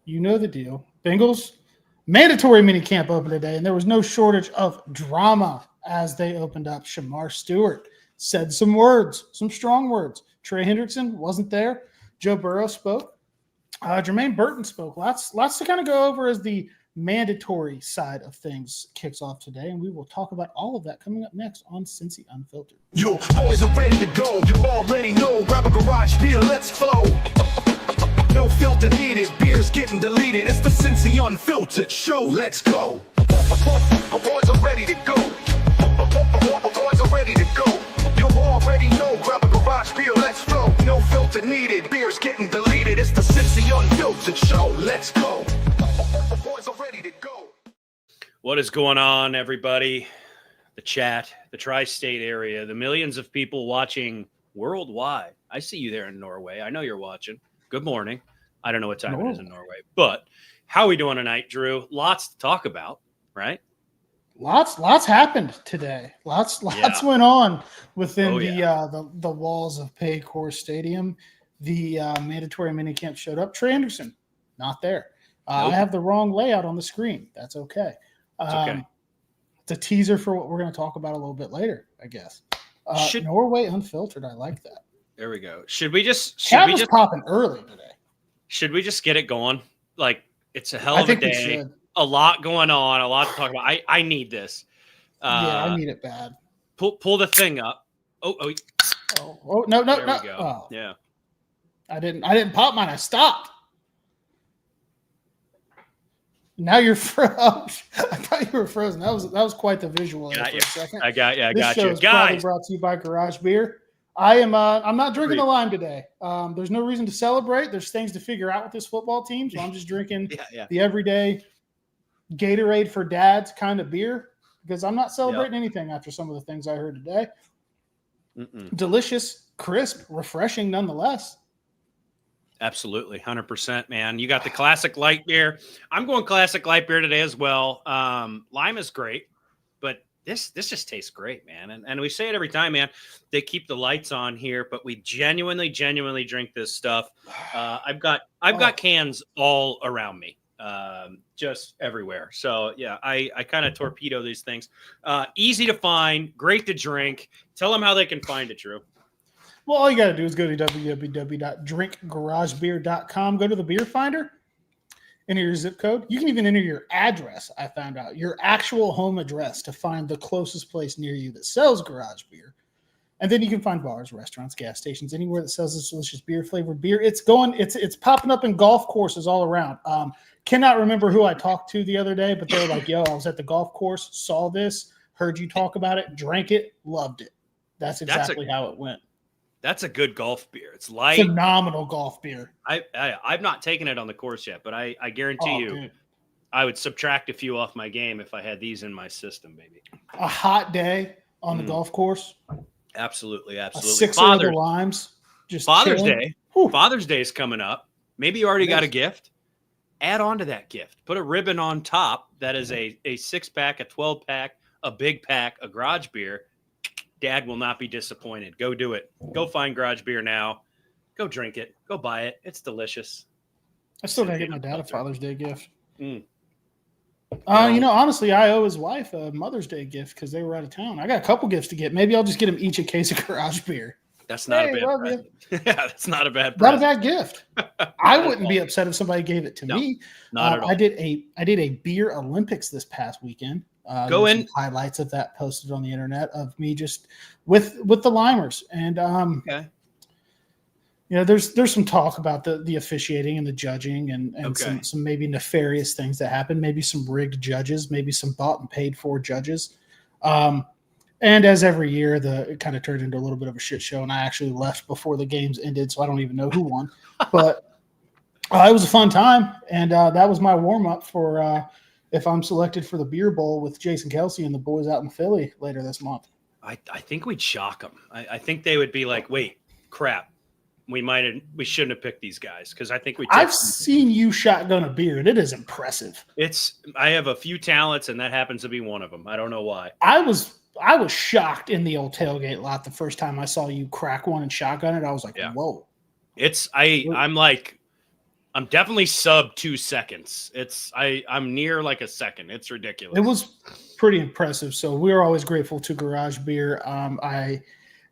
You know the deal. Bengals mandatory minicamp opened today, and there was no shortage of drama as they opened up. Shemar Stewart said some words, some strong words. Trey Hendrickson wasn't there. Joe Burrow spoke. Jermaine Burton spoke. Lots to kind of go over as the mandatory side of things kicks off today, and we will talk about all of that coming up next on Cincy Unfiltered. Your boys are ready to go. You already know. Grab a garage beer, let's flow. No filter needed. Beer's getting deleted. It's the Cincy Unfiltered show. Let's go. My boys are ready to go. My boys are ready to go. You already know. Grab a garage beer, let's flow. No filter needed. Beer's getting deleted. It's the Cincy Unfiltered show. Let's go. My boys are ready to go. What is going on, everybody? The chat, the tri-state area, the millions of people watching worldwide. I see you there in Norway. I know you're watching. Good morning. I don't know what time it is in Norway, but how are we doing tonight, Drew? Lots to talk about, right? Lots happened today. Lots went on within the walls of Paycor Stadium. The mandatory minicamp showed up. Trey Hendrickson, not there. Nope. I have the wrong layout on the screen. That's okay. It's okay. It's a teaser for what we're going to talk about a little bit later, I guess. Norway Unfiltered. I like that. There we go. Should we just popping early today? Should we just get it going? Like, it's a hell of a day. A lot going on. A lot to talk about. I need this. I need it bad. Pull the thing up. Oh, no. There we go. Oh. Yeah. I didn't pop mine. I stopped. Now you're frozen. I thought you were frozen. That was quite the visual for a second. I got you. This show is probably brought to you by Garage Beer. I'm not drinking the lime today. There's no reason to celebrate. There's things to figure out with this football team, so I'm just drinking the everyday Gatorade for dads kind of beer because I'm not celebrating anything after some of the things I heard today. Delicious, crisp, refreshing nonetheless. Absolutely, 100%, man. You got the classic light beer. I'm going classic light beer today as well. Lime is great, but this just tastes great, man. And we say it every time, man. They keep the lights on here, but we genuinely drink this stuff. I've got cans all around me, just everywhere. So yeah, I kind of torpedo these things. Easy to find, great to drink. Tell them how they can find it, Drew. Well, all you got to do is go to www.drinkgaragebeer.com. Go to the beer finder, enter your zip code. You can even enter your address, I found out, your actual home address to find the closest place near you that sells garage beer. And then you can find bars, restaurants, gas stations, anywhere that sells this delicious beer-flavored beer. It's popping up in golf courses all around. Cannot remember who I talked to the other day, but they were like, yo, I was at the golf course, saw this, heard you talk about it, drank it, loved it. That's exactly how it went. That's a good golf beer. It's light. Phenomenal golf beer. I've not taken it on the course yet, but I guarantee you, dude, I would subtract a few off my game if I had these in my system, baby. A hot day on the golf course. Absolutely. A sixer of the limes. Just Father's chilling. Day. Father's Day is coming up. Maybe you already got a gift. Add on to that gift. Put a ribbon on top that is a 6-pack, a 12-pack, a big pack, a garage beer. Dad will not be disappointed. Go do it. Go find garage beer now. Go drink it. Go buy it. It's delicious. I still gotta get my dad a Father's Day gift. Honestly, I owe his wife a Mother's Day gift because they were out of town. I got a couple gifts to get. Maybe I'll just get them each a case of garage beer. That's not a bad present. Yeah, that's not a bad present. Not a bad gift. I wouldn't be upset if somebody gave it to me. Not at all. I did a beer Olympics this past weekend. Go in. Highlights of that posted on the internet of me just with the limers and there's some talk about the officiating and the judging and some maybe nefarious things that happen, maybe some rigged judges, maybe some bought and paid for judges. And as every year, it kind of turned into a little bit of a shit show, and I actually left before the games ended, so I don't even know who won. But it was a fun time, and that was my warm up for. If I'm selected for the beer bowl with Jason Kelsey and the boys out in Philly later this month. I think we'd shock them. I think they would be like, wait, crap. We shouldn't have picked these guys because I think I've seen you shotgun a beer, and it is impressive. I have a few talents, and that happens to be one of them. I don't know why. I was shocked in the old tailgate lot the first time I saw you crack one and shotgun it. I was like, whoa. I'm definitely sub 2 seconds. I'm near like a second. It's ridiculous. It was pretty impressive. So we're always grateful to Garage Beer. I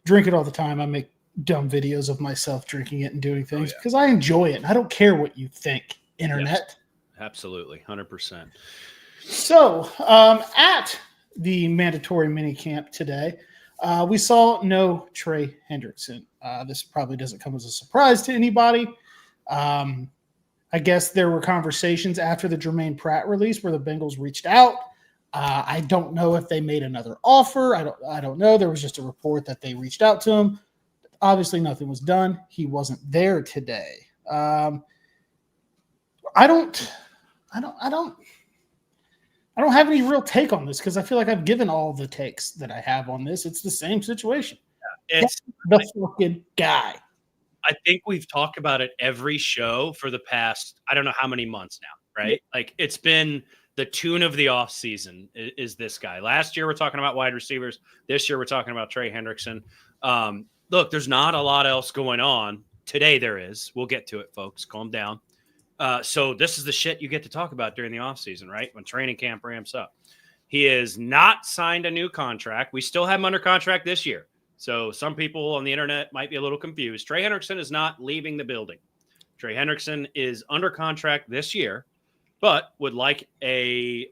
drink it all the time. I make dumb videos of myself drinking it and doing things because I enjoy it. I don't care what you think, internet. Yes, absolutely. 100%. So at the mandatory mini camp today, we saw no Trey Hendrickson. This probably doesn't come as a surprise to anybody. I guess there were conversations after the Jermaine Pratt release where the Bengals reached out. I don't know if they made another offer. I don't know. There was just a report that they reached out to him. Obviously, nothing was done. He wasn't there today. I don't have any real take on this because I feel like I've given all the takes that I have on this. It's the same situation. It's the fucking guy. I think we've talked about it every show for the past, I don't know how many months now, right? Yeah. Like it's been the tune of the offseason is this guy. Last year, we're talking about wide receivers. This year, we're talking about Trey Hendrickson. Look, there's not a lot else going on. Today there is. We'll get to it, folks. Calm down. So this is the shit you get to talk about during the offseason, right? When training camp ramps up. He has not signed a new contract. We still have him under contract this year. So some people on the internet might be a little confused. Trey Hendrickson is not leaving the building. Trey Hendrickson is under contract this year, but would like a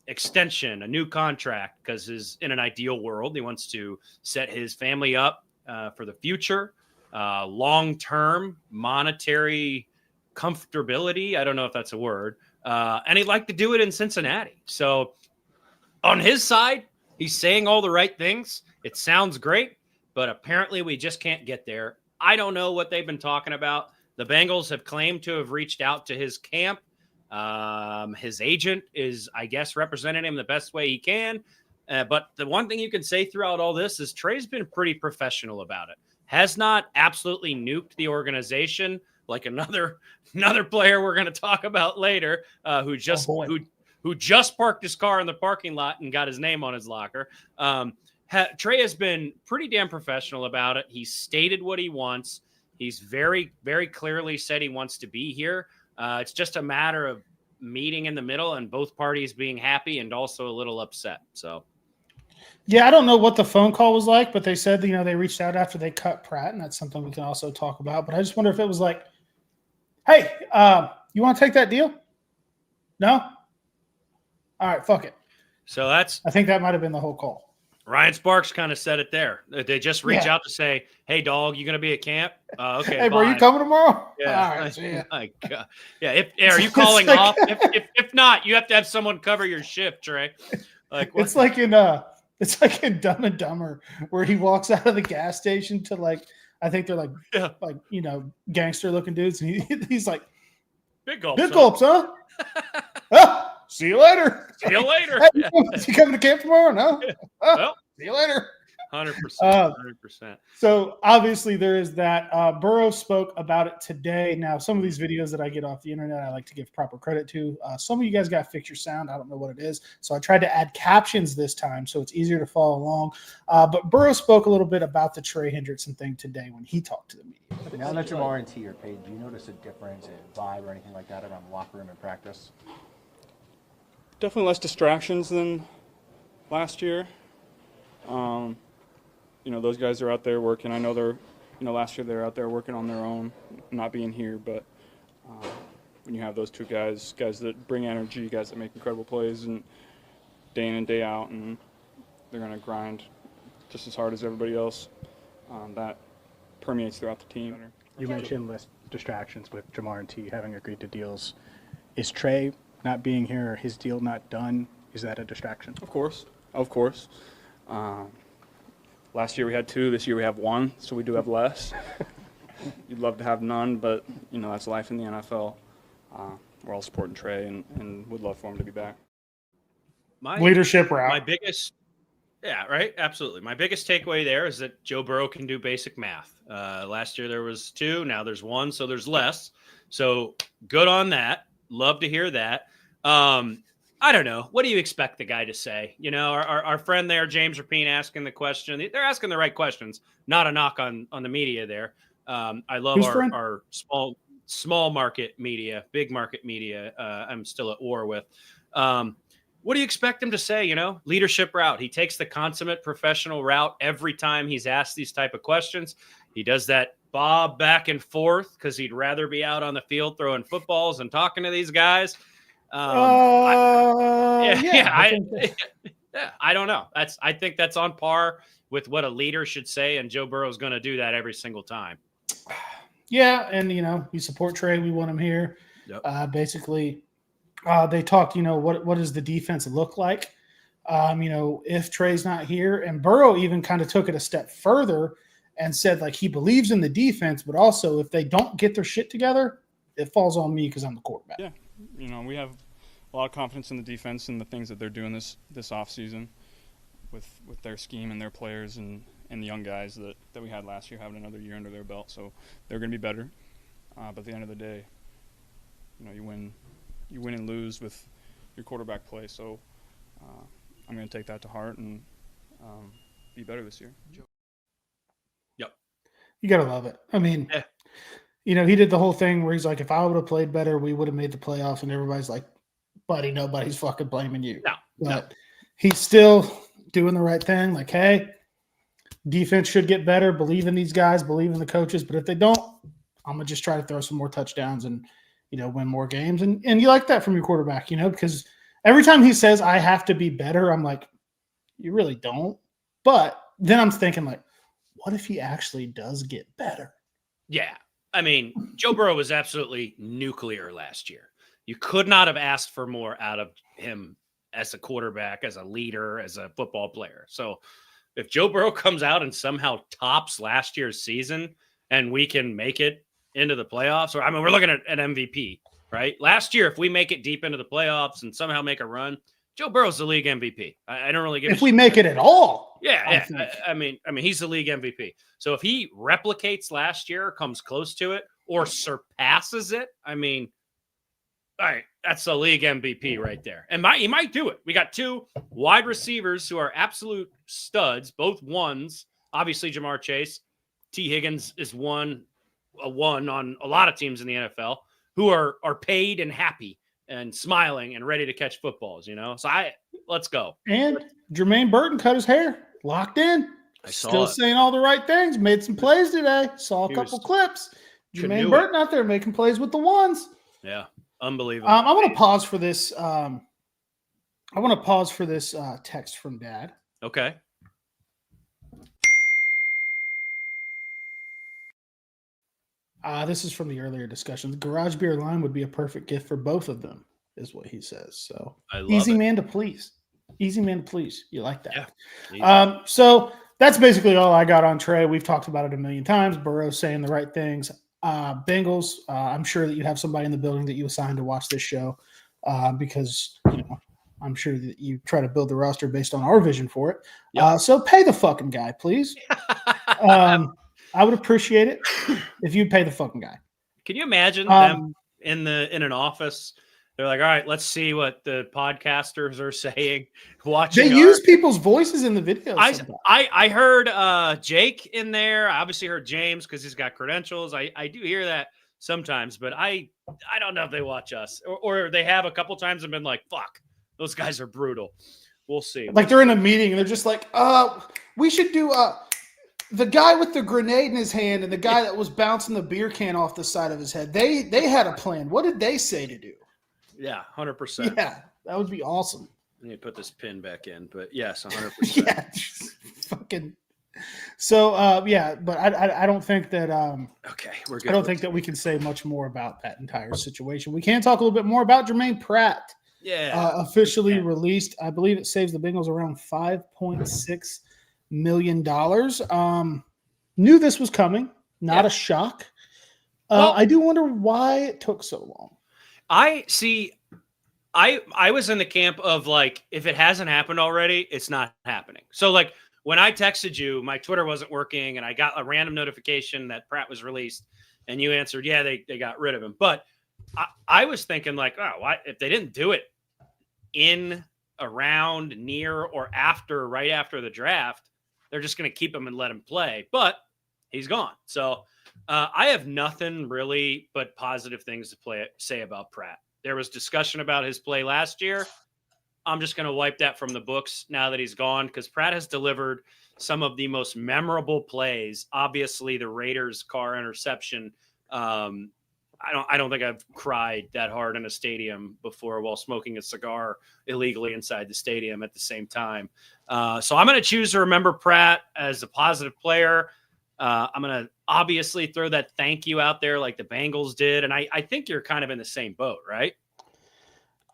extension, a new contract, because he's in an ideal world. He wants to set his family up for the future, long-term monetary comfortability. I don't know if that's a word. And he'd like to do it in Cincinnati. So on his side, he's saying all the right things. It sounds great, but apparently we just can't get there. I don't know what they've been talking about. The Bengals have claimed to have reached out to his camp. His agent is, I guess, representing him the best way he can. But the one thing you can say throughout all this is Trey's been pretty professional about it. Has not absolutely nuked the organization like another player we're going to talk about later, who just parked his car in the parking lot and got his name on his locker. Trey has been pretty damn professional about it. He's stated what he wants. He's very, very clearly said he wants to be here. It's just a matter of meeting in the middle and both parties being happy and also a little upset. So, yeah, I don't know what the phone call was like, but they said, they reached out after they cut Pratt, and that's something we can also talk about. But I just wonder if it was like, hey, you want to take that deal? No? All right, fuck it. So I think that might have been the whole call. Ryan Sparks kind of said it there. They just reach out to say, hey, dog, you going to be at camp? Okay. Hey, bro, you coming tomorrow? Yeah. All right, see ya. My God. Yeah. Are you calling off? If not, you have to have someone cover your shift, Trey. Like what? It's like in Dumb and Dumber where he walks out of the gas station to I think they're gangster looking dudes. And he's like, big gulps, huh? Oh, see you later. See you later. Hey, is he coming to camp tomorrow? No. Oh, well, see you later. 100%. 100%. So obviously there is that. Burrow spoke about it today. Now, some of these videos that I get off the internet, I like to give proper credit to. Some of you guys got to fix your sound. I don't know what it is. So I tried to add captions this time so it's easier to follow along. But Burrow spoke a little bit about the Trey Hendrickson thing today when he talked to the media. Now that Shemar and T are paid, do you notice a difference in vibe or anything like that around the locker room and practice? Definitely less distractions than last year. Those guys are out there working. I know they're, last year they were out there working on their own, not being here. But when you have those two guys that bring energy, guys that make incredible plays and day in and day out, and they're going to grind just as hard as everybody else, that permeates throughout the team. You mentioned less distractions with Shemar and T having agreed to deals. Is Trey not being here or his deal not done, is that a distraction? Of course. Last year we had 2, this year we have 1, so we do have less. You'd love to have none, but, that's life in the NFL. We're all supporting Trey and would love for him to be back. Leadership route. My biggest absolutely. My biggest takeaway there is that Joe Burrow can do basic math. Last year there was 2, now there's 1, so there's less. So good on that. Love to hear that. I don't know. What do you expect the guy to say? Our friend there, James Rapine, asking the question. They're asking the right questions. Not a knock on the media there. I love our small small market media, big market media, I'm still at war with. What do you expect him to say? You know, leadership route. He takes the consummate professional route every time he's asked these type of questions. He does that bob back and forth because he'd rather be out on the field throwing footballs and talking to these guys. I don't know. I think that's on par with what a leader should say, and Joe Burrow is going to do that every single time. Yeah, and we support Trey. We want him here. Yep. Basically, they talked. What does the defense look like? If Trey's not here, and Burrow even kind of took it a step further and said like he believes in the defense, but also if they don't get their shit together, it falls on me because I'm the quarterback. Yeah, we have a lot of confidence in the defense and the things that they're doing this offseason with their scheme and their players and the young guys that we had last year having another year under their belt. So they're going to be better. But at the end of the day, you win and lose with your quarterback play. So I'm going to take that to heart and be better this year. Yep. You got to love it. I mean, he did the whole thing where he's like, if I would have played better, we would have made the playoffs. And everybody's like, buddy, nobody's fucking blaming you. No. He's still doing the right thing. Like, hey, defense should get better. Believe in these guys. Believe in the coaches. But if they don't, I'm going to just try to throw some more touchdowns and, win more games. And you like that from your quarterback, because every time he says, I have to be better, I'm like, you really don't. But then I'm thinking, like, what if he actually does get better? Yeah. I mean, Joe Burrow was absolutely nuclear last year. You could not have asked for more out of him as a quarterback, as a leader, as a football player. So if Joe Burrow comes out and somehow tops last year's season and we can make it into the playoffs, we're looking at an MVP, right? Last year, if we make it deep into the playoffs and somehow make a run, Joe Burrow's the league MVP. I don't really give if we make it at all. Yeah. I mean, he's the league MVP. So if he replicates last year, comes close to it, or surpasses it, I mean, all right, that's the league MVP right there. And he might do it. We got two wide receivers who are absolute studs, both ones. Obviously, Jamar Chase. T. Higgins is a one on a lot of teams in the NFL who are paid and happy and smiling and ready to catch footballs, So let's go. And Jermaine Burton cut his hair, locked in. Still saying all the right things. Made some plays today. Saw a couple clips. Jermaine Burton out there making plays with the ones. Yeah, unbelievable. I want to pause for this. Text from Dad. Okay. This is from the earlier discussion. The garage beer line would be a perfect gift for both of them, is what he says. So easy man to please. Easy man to please. You like that? Yeah. So that's basically all I got on Trey. We've talked about it a million times. Burrow saying the right things. Bengals, I'm sure that you have somebody in the building that you assigned to watch this show because I'm sure that you try to build the roster based on our vision for it. Yep. So pay the fucking guy, please. I would appreciate it if you'd pay the fucking guy. Can you imagine them in an office? They're like, all right, let's see what the podcasters are saying. Watching. They use people's voices in the videos. I heard Jake in there. I obviously heard James because he's got credentials. I do hear that sometimes, but I don't know if they watch us or they have a couple times and been like, fuck, those guys are brutal. We'll see. Like they're in a meeting and they're just like, we should do the guy with the grenade in his hand and the guy that was bouncing the beer can off the side of his head. They had a plan. What did they say to do? Yeah, 100%. Yeah, that would be awesome. I need to put this pin back in, but yes, 100%. Yeah, fucking. So, yeah, but I don't think that. Okay, we're good. I don't think that we can say much more about that entire situation. We can talk a little bit more about Jermaine Pratt. Yeah, officially released. I believe it saves the Bengals around $5.6 million. Knew this was coming. Not a shock. I do wonder why it took so long. I was in the camp of like, if it hasn't happened already, it's not happening. So like when I texted you, my Twitter wasn't working and I got a random notification that Pratt was released and you answered, yeah, they got rid of him. But I was thinking like, oh, why, if they didn't do it in, around, near, or after, right after the draft, they're just going to keep him and let him play. But he's gone. So I have nothing really but positive things to say about Pratt. There was discussion about his play last year. I'm just going to wipe that from the books now that he's gone, because Pratt has delivered some of the most memorable plays. Obviously, the Raiders' car interception. I don't think I've cried that hard in a stadium before while smoking a cigar illegally inside the stadium at the same time. So I'm going to choose to remember Pratt as a positive player. I'm going to obviously throw that thank you out there like the Bengals did. And I think you're kind of in the same boat, right?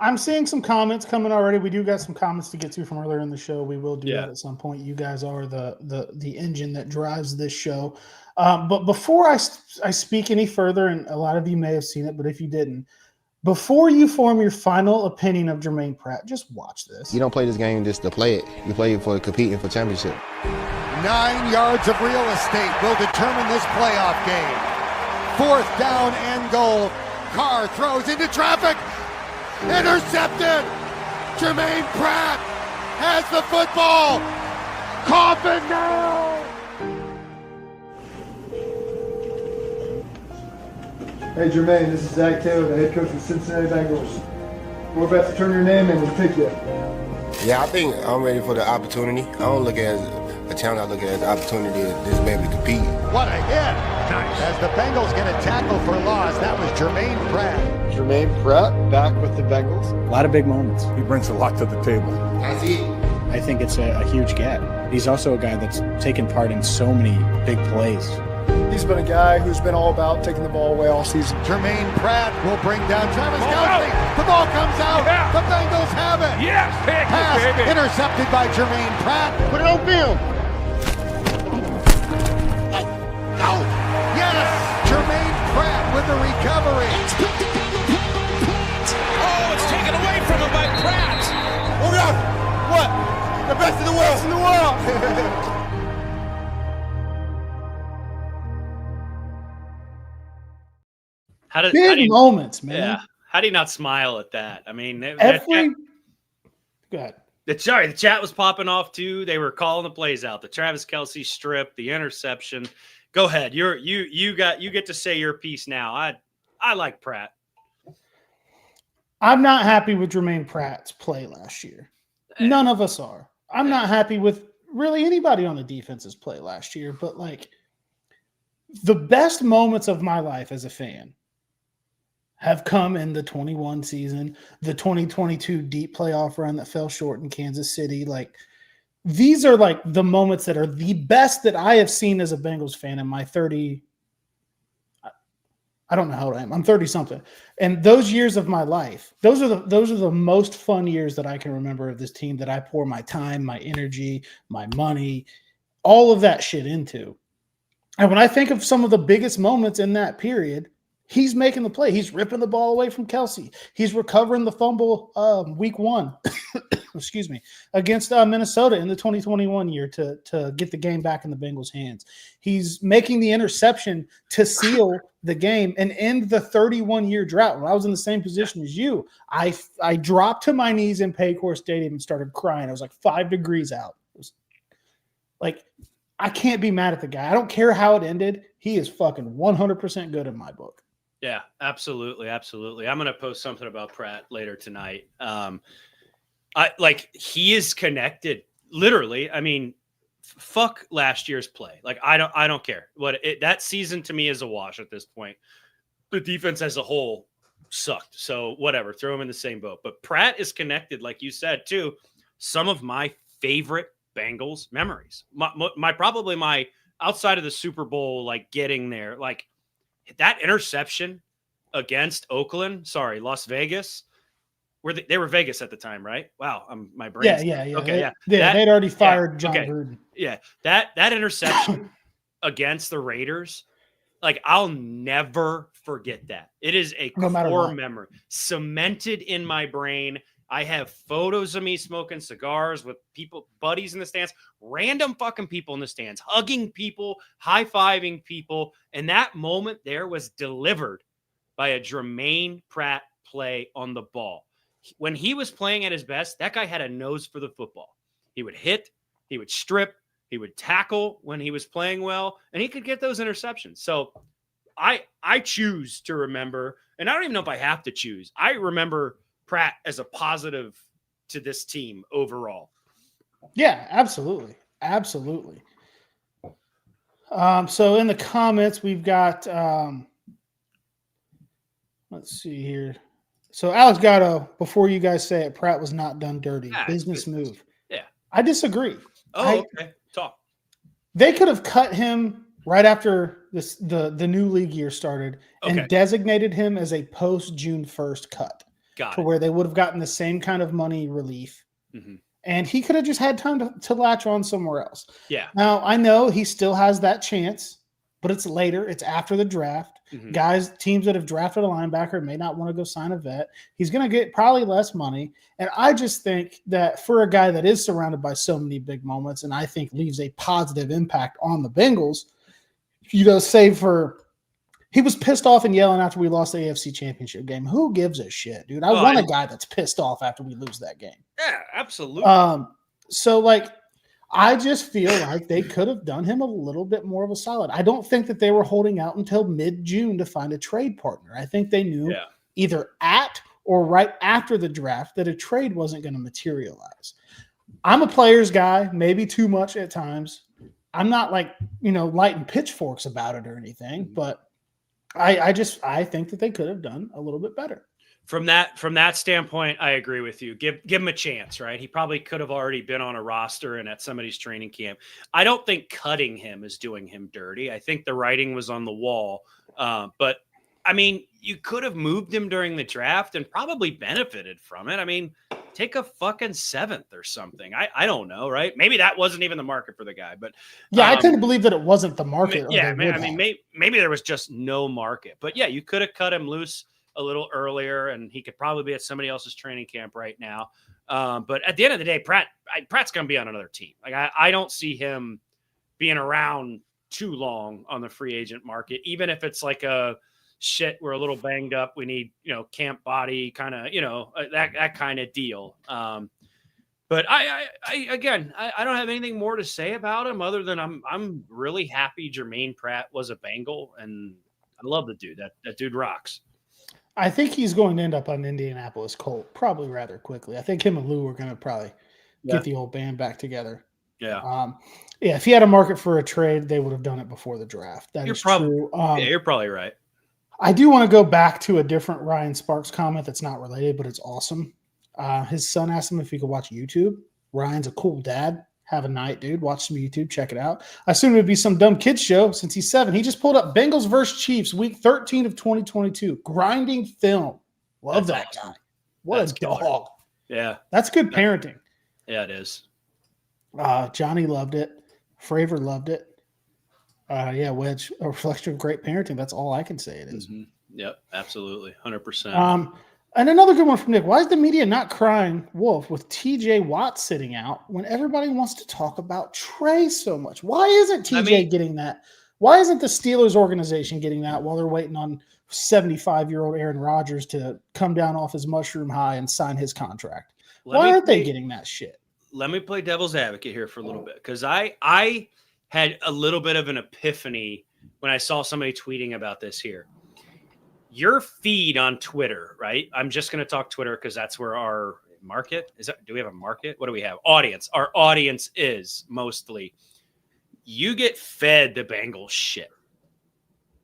I'm seeing some comments coming already. We do got some comments to get to from earlier in the show. We will do that at some point. You guys are the engine that drives this show. But before I speak any further, and a lot of you may have seen it, but if you didn't, before you form your final opinion of Jermaine Pratt, just watch this. You don't play this game just to play it. You play it for competing for championship. 9 yards of real estate will determine this playoff game. 4th down and goal. Carr throws into traffic. Intercepted. Jermaine Pratt has the football. Coffin now. Hey Jermaine, this is Zach Taylor, the head coach of the Cincinnati Bengals. We're about to turn your name in and pick you. Yeah, I think I'm ready for the opportunity. I don't look at it as a challenge, I look at it as an opportunity to just be able to compete. What a hit. Nice. As the Bengals get a tackle for loss, that was Jermaine Pratt. Jermaine Pratt back with the Bengals. A lot of big moments. He brings a lot to the table. That's it. I think it's a huge gap. He's also a guy that's taken part in so many big plays. He's been a guy who's been all about taking the ball away all season. Jermaine Pratt will bring down Travis Kelce. The ball comes out. Yeah. The Bengals have it. Yes, Pass baby. intercepted by Jermaine Pratt. Put it on film. Yes, Jermaine Pratt with the recovery. Oh, it's taken away from him by Pratt. Oh, God. What? The best in the world. Big moments, man. Yeah. How do you not smile at that? I mean, Go ahead. the chat was popping off too. They were calling the plays out. The Travis Kelce strip, the interception. Go ahead. You get to say your piece now. I like Pratt. I'm not happy with Jermaine Pratt's play last year. None of us are. I'm not happy with really anybody on the defense's play last year, but like the best moments of my life as a fan have come in the 21 season, the 2022 deep playoff run that fell short in Kansas City. Like these are like the moments that are the best that I have seen as a Bengals fan in my 30. I don't know how old I am. I'm 30 something. And those years of my life, those are the most fun years that I can remember of this team that I pour my time, my energy, my money, all of that shit into. And when I think of some of the biggest moments in that period, he's making the play. He's ripping the ball away from Kelce. He's recovering the fumble week 1, excuse me, against Minnesota in the 2021 year to get the game back in the Bengals' hands. He's making the interception to seal the game and end the 31-year drought. When I was in the same position as you, I dropped to my knees in Paycor Stadium and started crying. I was like 5 degrees out. It was like, I can't be mad at the guy. I don't care how it ended. He is fucking 100% good in my book. Yeah, absolutely. Absolutely. I'm going to post something about Pratt later tonight. He is connected literally. I mean, fuck last year's play. Like, I don't care that season to me is a wash at this point. The defense as a whole sucked. So whatever, throw him in the same boat, but Pratt is connected, like you said, to some of my favorite Bengals memories. Probably my outside of the Super Bowl, like getting there, like that interception against Las Vegas, where they were Vegas at the time, right? Wow, my brain. Yeah. Okay, yeah. They'd already fired John Gruden. Yeah, that interception against the Raiders, like I'll never forget that. It is a core memory, cemented in my brain. I have photos of me smoking cigars with buddies in the stands, random fucking people in the stands, hugging people, high-fiving people. And that moment there was delivered by a Jermaine Pratt play on the ball. When he was playing at his best, that guy had a nose for the football. He would hit, he would strip, He would tackle when he was playing well, and he could get those interceptions. So I choose to remember, and I don't even know if I have to choose. I remember Pratt as a positive to this team overall. Yeah, absolutely. Absolutely. So in the comments, we've got, let's see here. So Alex Gatto, before you guys say it, Pratt was not done dirty. Yeah, Business move. Yeah. I disagree. Okay. Talk. They could have cut him right after the new league year started and designated him as a post June 1st cut. Got it. Where they would have gotten the same kind of money relief. Mm-hmm. And he could have just had time to latch on somewhere else. Yeah. Now, I know he still has that chance, but it's later. It's after the draft. Mm-hmm. Teams that have drafted a linebacker may not want to go sign a vet. He's going to get probably less money. And I just think that for a guy that is surrounded by so many big moments and I think leaves a positive impact on the Bengals, save for – he was pissed off and yelling after we lost the AFC Championship game. Who gives a shit, dude? I want a guy that's pissed off after we lose that game. Yeah, absolutely. So, I just feel like they could have done him a little bit more of a solid. I don't think that they were holding out until mid-June to find a trade partner. I think they knew either at or right after the draft that a trade wasn't going to materialize. I'm a players guy, maybe too much at times. I'm not lighting pitchforks about it or anything, but I think that they could have done a little bit better. From that standpoint, I agree with you. Give him a chance, right? He probably could have already been on a roster and at somebody's training camp. I don't think cutting him is doing him dirty. I think the writing was on the wall. But I mean, you could have moved him during the draft and probably benefited from it. I mean, take a fucking 7th or something. I don't know, right? Maybe that wasn't even the market for the guy, but I couldn't believe that it wasn't the market. Yeah, maybe there was just no market. But yeah, you could have cut him loose a little earlier, and he could probably be at somebody else's training camp right now. But at the end of the day, Pratt's going to be on another team. I don't see him being around too long on the free agent market, even if it's like a shit, we're a little banged up, we need, camp body kind of, that kind of deal. But I don't have anything more to say about him other than I'm really happy Jermaine Pratt was a Bengal, and I love the dude. That dude rocks. I think he's going to end up on Indianapolis Colt probably rather quickly. I think him and Lou are going to probably get the old band back together. Yeah. If he had a market for a trade, they would have done it before the draft. That is true. You're probably right. I do want to go back to a different Ryan Sparks comment that's not related, but it's awesome. His son asked him if he could watch YouTube. Ryan's a cool dad. Have a night, dude. Watch some YouTube. Check it out. I assume it would be some dumb kids show since he's 7. He just pulled up Bengals versus Chiefs, week 13 of 2022. Grinding film. Love that guy. What a dog. Yeah. That's good parenting. Yeah, it is. Johnny loved it. Fravor loved it. Wedge, a reflection of great parenting. That's all I can say it is. Mm-hmm. Yep, absolutely. 100%. And another good one from Nick. Why is the media not crying wolf with TJ Watt sitting out when everybody wants to talk about Trey so much? Why isn't TJ getting that? Why isn't the Steelers organization getting that while they're waiting on 75-year-old Aaron Rodgers to come down off his mushroom high and sign his contract? Why aren't they getting that shit? Let me play devil's advocate here for a little bit, because I had a little bit of an epiphany when I saw somebody tweeting about this here. Your feed on Twitter, right? I'm just going to talk Twitter because that's where our market is. Do we have a market? What do we have? Audience. Our audience is mostly. You get fed the Bengals shit.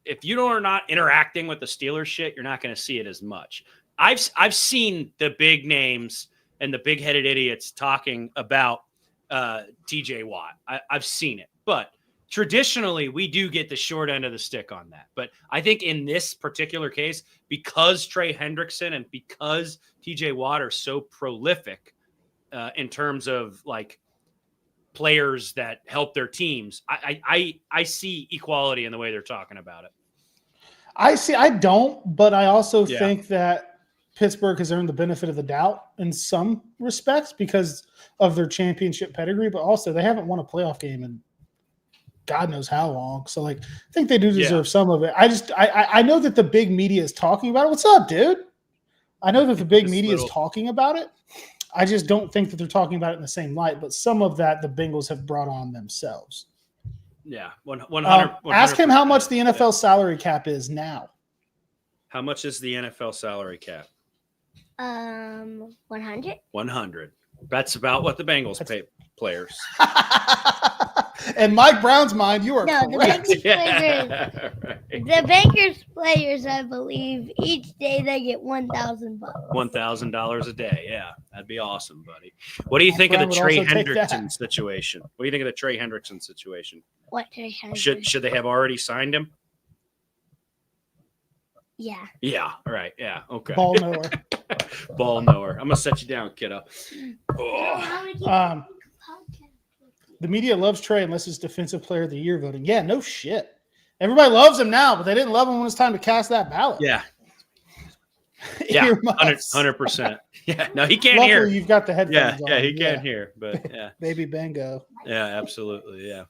If you are not interacting with the Steelers shit, you're not going to see it as much. I've seen the big names and the big-headed idiots talking about TJ Watt. I've seen it, but traditionally, we do get the short end of the stick on that. But I think in this particular case, because Trey Hendrickson and because TJ Watt are so prolific in terms of players that help their teams, I see equality in the way they're talking about it. I don't, but I also think that Pittsburgh has earned the benefit of the doubt in some respects because of their championship pedigree, but also they haven't won a playoff game in God knows how long. So I think they do deserve some of it. I know that the big media is talking about it. What's up, dude? I know that the big media is talking about it. I just don't think that they're talking about it in the same light, but some of that the Bengals have brought on themselves. Yeah, 100. Ask him how much the NFL salary cap is now. How much is the NFL salary cap? 100. 100. That's about what the Bengals pay players. And Mike Brown's mind, you are No, correct. the Bengals players, I believe, each day they get $1,000. $1,000 a day. Yeah, that'd be awesome, buddy. What do you think of Brown the would Trey also take that. Hendrickson situation? What do you think of the Trey Hendrickson situation? What Trey Hendrickson? Should they have already signed him? Yeah. Yeah. All right. Yeah. Okay. Ball knower. Ball knower. I'm gonna set you down, kiddo. Oh. The media loves Trey unless it's Defensive Player of the Year voting. Yeah, no shit. Everybody loves him now, but they didn't love him when it's time to cast that ballot. Yeah. Yeah. Earmuffs. 100%. Yeah. No, he can't Luckily, hear. you've got the headphones Yeah. on. Yeah. He can't hear. But yeah. Baby Bengo. Yeah. Absolutely. Yeah.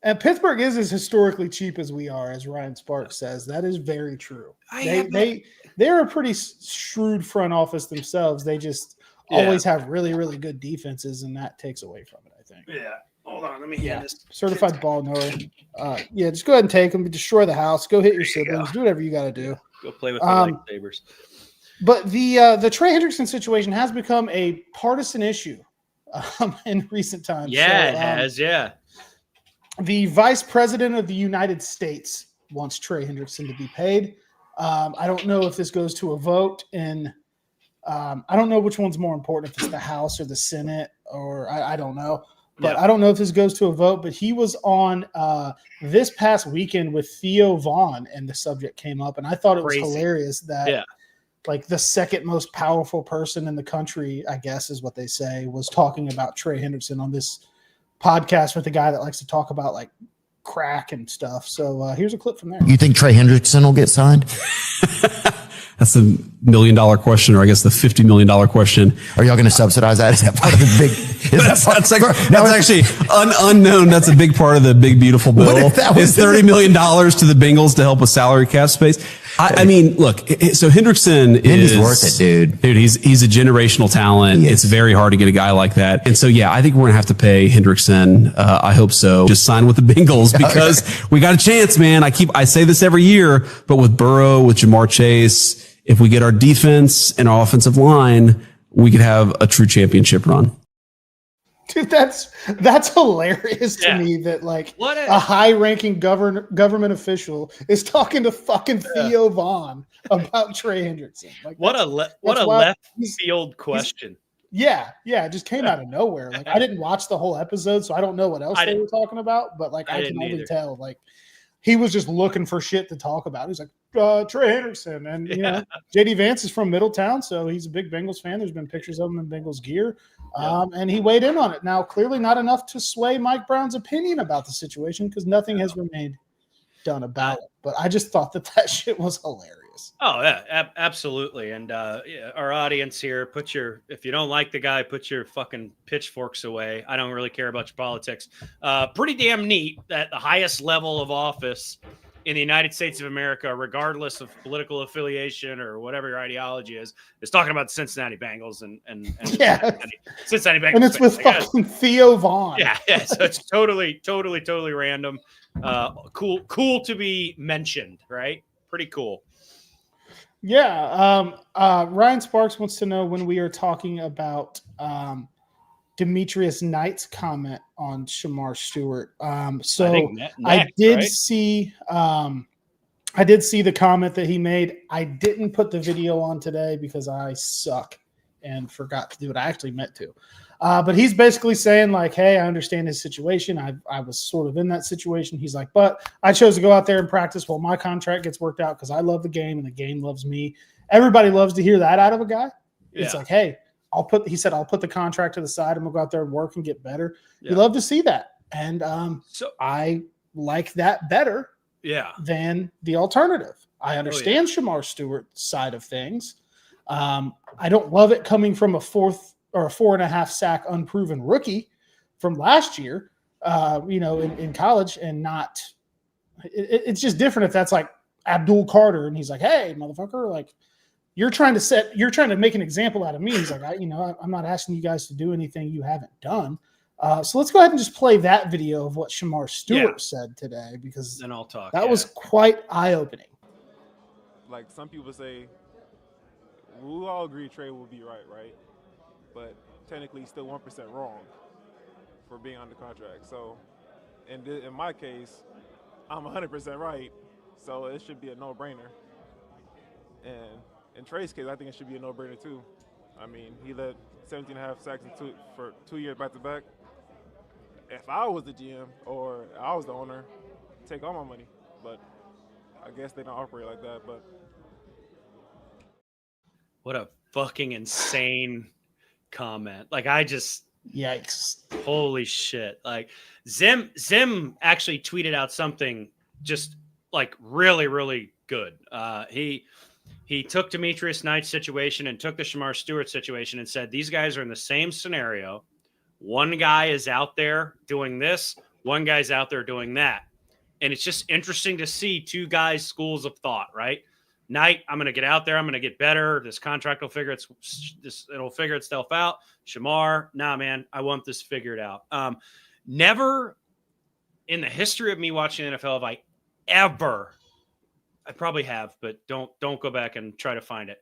And Pittsburgh is as historically cheap as we are, as Ryan Sparks says. That is very true. They're a pretty shrewd front office themselves. They just always have really, really good defenses, and that takes away from it, I think. Yeah. Hold on. Let me hear this. Certified ball knower. Just go ahead and take them. Destroy the house. Go hit your siblings. Do whatever you got to do. Go play with the lightsabers. But the Trey Hendrickson situation has become a partisan issue in recent times. Yeah, it has. Yeah. The Vice President of the United States wants Trey Hendrickson to be paid. I don't know if this goes to a vote, and I don't know which one's more important, if it's the House or the Senate, or I don't know. But I don't know if this goes to a vote. But he was on this past weekend with Theo Vaughn, and the subject came up, and I thought it was hilarious that like the second most powerful person in the country, I guess is what they say, was talking about Trey Hendrickson on this podcast with a guy that likes to talk about like crack and stuff. So here's a clip from there. You think Trey Hendrickson will get signed? That's the $1 million question, or I guess the $50 million question. Are y'all going to subsidize that? Is that part of the big? That's actually unknown. That's a big part of the big beautiful bill. It's $30 million to the Bengals to help with salary cap space. I mean, look. So Hendrickson is worth it, dude. Dude, he's a generational talent. It's very hard to get a guy like that. And so, yeah, I think we're gonna have to pay Hendrickson. I hope so. Just sign with the Bengals because we got a chance, man. I say this every year, but with Burrow, with Jamar Chase, if we get our defense and our offensive line, we could have a true championship run. Dude, that's hilarious to me that like a high-ranking government official is talking to fucking Theo Vaughn about Trey Hendrickson. Like, what a left field question. Yeah, it just came out of nowhere. Like I didn't watch the whole episode, so I don't know what else they were talking about. But like I can only tell, like he was just looking for shit to talk about. He's like Trey Hendrickson, and you know JD Vance is from Middletown, so he's a big Bengals fan. There's been pictures of him in Bengals gear. And he weighed in on it. Now, clearly not enough to sway Mike Brown's opinion about the situation because nothing has remained done about it. But I just thought that shit was hilarious. Oh, yeah, absolutely. And our audience here, if you don't like the guy, put your fucking pitchforks away. I don't really care about your politics. Pretty damn neat that the highest level of office in the United States of America, regardless of political affiliation or whatever your ideology is talking about the Cincinnati Bengals and Cincinnati Bengals. And it's with fucking Theo Vaughn. Yeah. So it's totally random. Cool to be mentioned, right? Pretty cool. Yeah. Ryan Sparks wants to know when we are talking about Demetrius Knight's comment on Shemar Stewart. I did see the comment that he made. I didn't put the video on today because I suck and forgot to do it. I actually meant to. But he's basically saying like, hey, I understand his situation. I was sort of in that situation. He's like, but I chose to go out there and practice while my contract gets worked out because I love the game and the game loves me. Everybody loves to hear that out of a guy. It's like, hey, I'll put the contract to the side. I'm gonna go out there and work and get better. Yeah. You love to see that. And so I like that better than the alternative. I understand Shemar Stewart's side of things. I don't love it coming from a 4.5 sack unproven rookie from last year, in college, and not it's just different if that's like Abdul Carter and he's like, hey, motherfucker, like you're trying to make an example out of me. He's like, I'm not asking you guys to do anything you haven't done. So let's go ahead and just play that video of what Shemar Stewart said today, because then I'll talk. That was quite eye-opening. Like some people say, we all agree Trey will be right? But technically he's still 1% wrong for being under contract. So in my case, I'm 100% right, so it should be a no-brainer. And in Trey's case, I think it should be a no-brainer too. I mean, he led 17.5 sacks for 2 years back-to-back. If I was the GM or I was the owner, take all my money. But I guess they don't operate like that. But what a fucking insane comment. Like, yikes. Holy shit. Like, Zim actually tweeted out something just like really, really good. He took Demetrius Knight's situation and took the Shemar Stewart situation and said, these guys are in the same scenario. One guy is out there doing this. One guy's out there doing that. And it's just interesting to see two guys' schools of thought, right? Knight, I'm going to get out there. I'm going to get better. This contract will it'll figure itself out. Shemar, nah, man, I want this figured out. Never in the history of me watching the NFL I probably have, but don't go back and try to find it,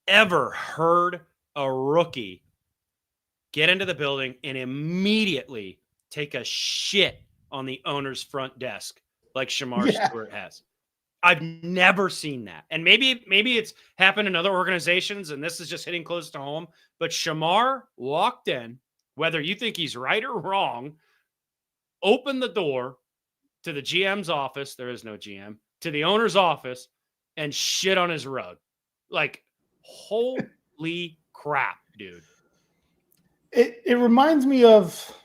ever heard a rookie get into the building and immediately take a shit on the owner's front desk like Shemar Stewart has. I've never seen that. And maybe it's happened in other organizations and this is just hitting close to home, but Shemar walked in, whether you think he's right or wrong, opened the door to the GM's office. There is no GM. To the owner's office and shit on his rug. Like, holy crap, dude. It reminds me of,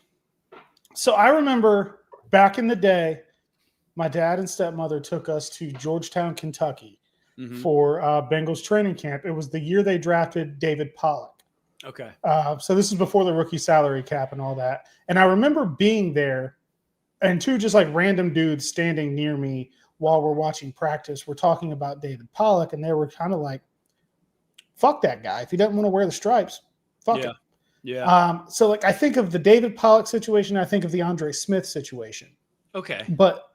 so I remember back in the day, my dad and stepmother took us to Georgetown, Kentucky for Bengals training camp. It was the year they drafted David Pollock. Okay. So this is before the rookie salary cap and all that. And I remember being there and two just like random dudes standing near me while we're watching practice. We're talking about David Pollock, and they were kind of like, fuck that guy. If he doesn't want to wear the stripes, fuck him. Yeah. So like I think of the David Pollock situation, I think of the Andre Smith situation. Okay. But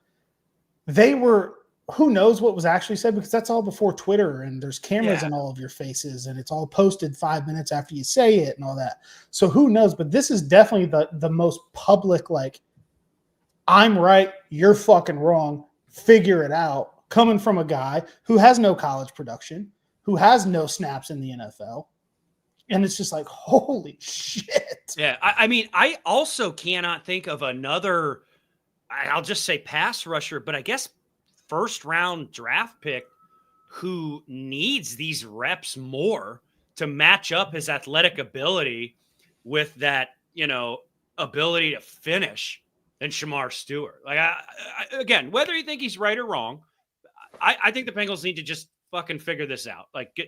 they were, who knows what was actually said, because that's all before Twitter and there's cameras in all of your faces and it's all posted 5 minutes after you say it and all that. So who knows? But this is definitely the most public, like, I'm right, you're fucking wrong, figure it out, coming from a guy who has no college production, who has no snaps in the NFL. And it's just like, holy shit. Yeah. I mean, I also cannot think of another, I'll just say pass rusher, but I guess first round draft pick who needs these reps more to match up his athletic ability with that, ability to finish than Shemar Stewart. Like, again, whether you think he's right or wrong, I think the Bengals need to just fucking figure this out. Like,